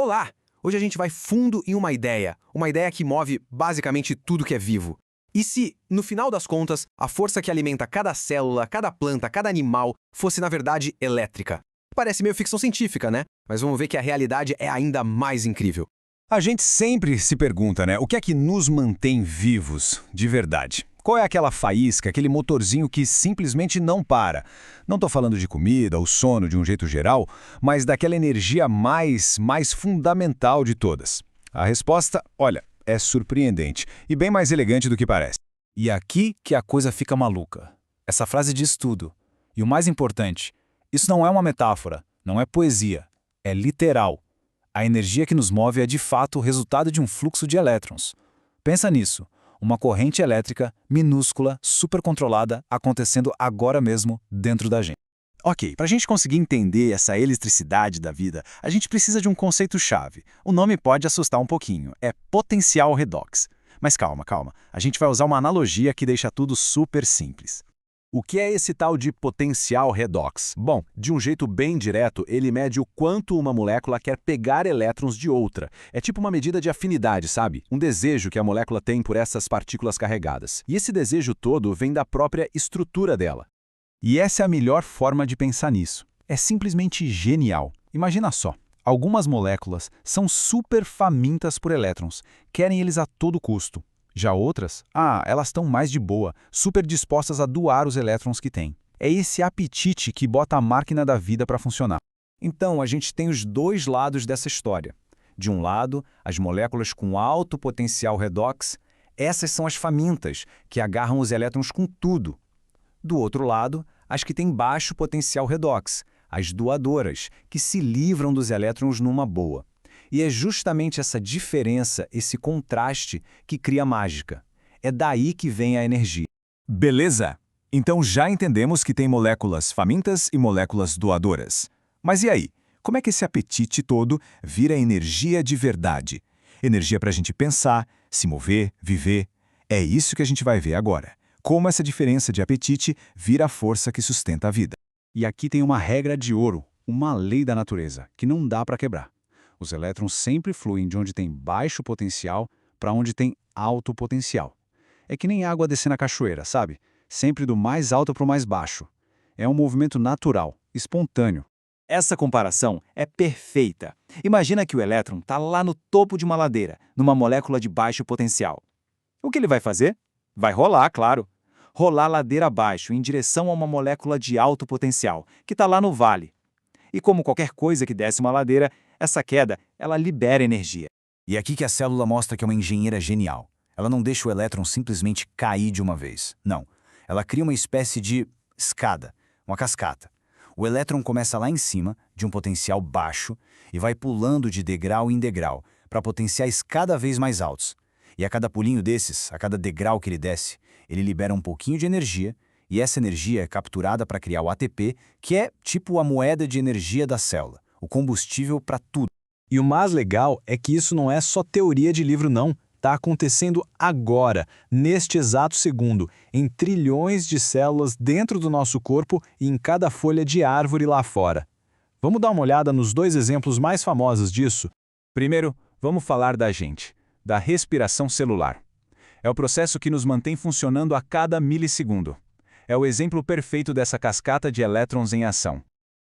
Olá! Hoje a gente vai fundo em uma ideia que move basicamente tudo que é vivo. E se, no final das contas, a força que alimenta cada célula, cada planta, cada animal fosse, na verdade, elétrica? Parece meio ficção científica, né? Mas vamos ver que a realidade é ainda mais incrível. A gente sempre se pergunta, né? O que é que nos mantém vivos de verdade? Qual é aquela faísca, aquele motorzinho que simplesmente não para? Não estou falando de comida ou sono de um jeito geral, mas daquela energia mais fundamental de todas. A resposta, olha, é surpreendente e bem mais elegante do que parece. E aqui que a coisa fica maluca. Essa frase diz tudo. E o mais importante, isso não é uma metáfora, não é poesia, é literal. A energia que nos move é de fato o resultado de um fluxo de elétrons. Pensa nisso. Uma corrente elétrica minúscula, supercontrolada, acontecendo agora mesmo dentro da gente. Ok, para a gente conseguir entender essa eletricidade da vida, a gente precisa de um conceito-chave. O nome pode assustar um pouquinho, é potencial redox. Mas calma, a gente vai usar uma analogia que deixa tudo super simples. O que é esse tal de potencial redox? Bom, de um jeito bem direto, ele mede o quanto uma molécula quer pegar elétrons de outra. É tipo uma medida de afinidade, sabe? Um desejo que a molécula tem por essas partículas carregadas. E esse desejo todo vem da própria estrutura dela. E essa é a melhor forma de pensar nisso. É simplesmente genial. Imagina só, algumas moléculas são super famintas por elétrons, querem eles a todo custo. Já outras, elas estão mais de boa, super dispostas a doar os elétrons que têm. É esse apetite que bota a máquina da vida para funcionar. Então, a gente tem os dois lados dessa história. De um lado, as moléculas com alto potencial redox, essas são as famintas, que agarram os elétrons com tudo. Do outro lado, as que têm baixo potencial redox, as doadoras, que se livram dos elétrons numa boa. E é justamente essa diferença, esse contraste, que cria mágica. É daí que vem a energia. Beleza! Então já entendemos que tem moléculas famintas e moléculas doadoras. Mas e aí? Como é que esse apetite todo vira energia de verdade? Energia para a gente pensar, se mover, viver. É isso que a gente vai ver agora. Como essa diferença de apetite vira a força que sustenta a vida. E aqui tem uma regra de ouro, uma lei da natureza, que não dá para quebrar. Os elétrons sempre fluem de onde tem baixo potencial para onde tem alto potencial. É que nem água descendo a cachoeira, sabe? Sempre do mais alto para o mais baixo. É um movimento natural, espontâneo. Essa comparação é perfeita. Imagina que o elétron está lá no topo de uma ladeira, numa molécula de baixo potencial. O que ele vai fazer? Vai rolar, claro. Rolar ladeira abaixo, em direção a uma molécula de alto potencial, que está lá no vale. E como qualquer coisa que desce uma ladeira, essa queda, ela libera energia. E é aqui que a célula mostra que é uma engenheira genial. Ela não deixa o elétron simplesmente cair de uma vez. Não. Ela cria uma espécie de escada, uma cascata. O elétron começa lá em cima, de um potencial baixo, e vai pulando de degrau em degrau, para potenciais cada vez mais altos. E a cada pulinho desses, a cada degrau que ele desce, ele libera um pouquinho de energia, e essa energia é capturada para criar o ATP, que é tipo a moeda de energia da célula, o combustível para tudo. E o mais legal é que isso não é só teoria de livro, não. Está acontecendo agora, neste exato segundo, em trilhões de células dentro do nosso corpo e em cada folha de árvore lá fora. Vamos dar uma olhada nos dois exemplos mais famosos disso? Primeiro, vamos falar da gente, da respiração celular. É o processo que nos mantém funcionando a cada milissegundo. É o exemplo perfeito dessa cascata de elétrons em ação.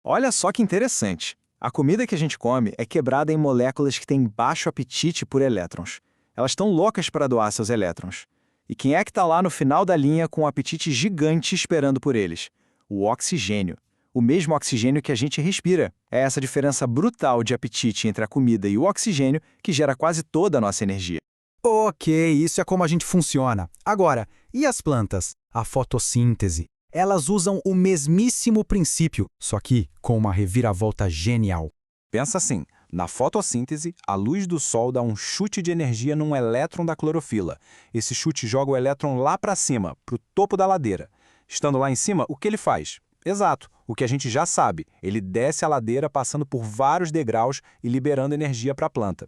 Olha só que interessante. A comida que a gente come é quebrada em moléculas que têm baixo apetite por elétrons. Elas estão loucas para doar seus elétrons. E quem é que está lá no final da linha com um apetite gigante esperando por eles? O oxigênio. O mesmo oxigênio que a gente respira. É essa diferença brutal de apetite entre a comida e o oxigênio que gera quase toda a nossa energia. Ok, isso é como a gente funciona. Agora, e as plantas? A fotossíntese. Elas usam o mesmíssimo princípio, só que com uma reviravolta genial. Pensa assim, na fotossíntese, a luz do sol dá um chute de energia num elétron da clorofila. Esse chute joga o elétron lá para cima, para o topo da ladeira. Estando lá em cima, o que ele faz? Exato, o que a gente já sabe. Ele desce a ladeira passando por vários degraus e liberando energia para a planta.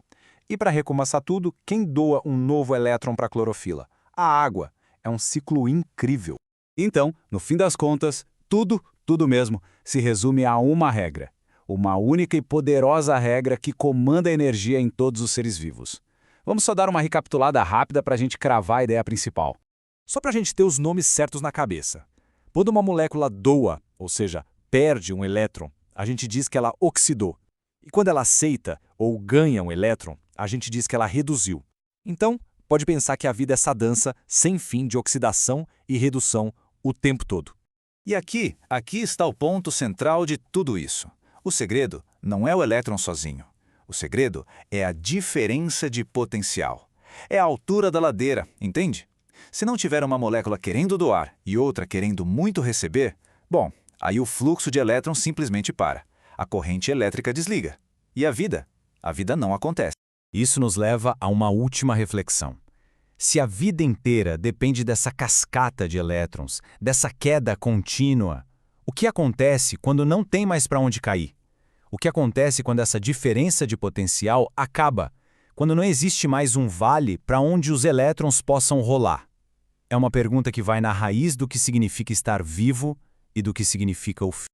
E para recomeçar tudo, quem doa um novo elétron para a clorofila? A água. É um ciclo incrível. Então, no fim das contas, tudo mesmo, se resume a uma regra. uma única e poderosa regra que comanda a energia em todos os seres vivos. Vamos só dar uma recapitulada rápida para a gente cravar a ideia principal. Só para a gente ter os nomes certos na cabeça. Quando uma molécula doa, ou seja, perde um elétron, a gente diz que ela oxidou. E quando ela aceita ou ganha um elétron, a gente diz que ela reduziu. Então, pode pensar que a vida é essa dança sem fim de oxidação e redução o tempo todo. E aqui está o ponto central de tudo isso. O segredo não é o elétron sozinho. O segredo é a diferença de potencial. É a altura da ladeira, entende? Se não tiver uma molécula querendo doar e outra querendo muito receber, bom, aí o fluxo de elétrons simplesmente para. A corrente elétrica desliga. E a vida? A vida não acontece. Isso nos leva a uma última reflexão. Se a vida inteira depende dessa cascata de elétrons, dessa queda contínua, o que acontece quando não tem mais para onde cair? O que acontece quando essa diferença de potencial acaba? Quando não existe mais um vale para onde os elétrons possam rolar? É uma pergunta que vai na raiz do que significa estar vivo e do que significa o fim.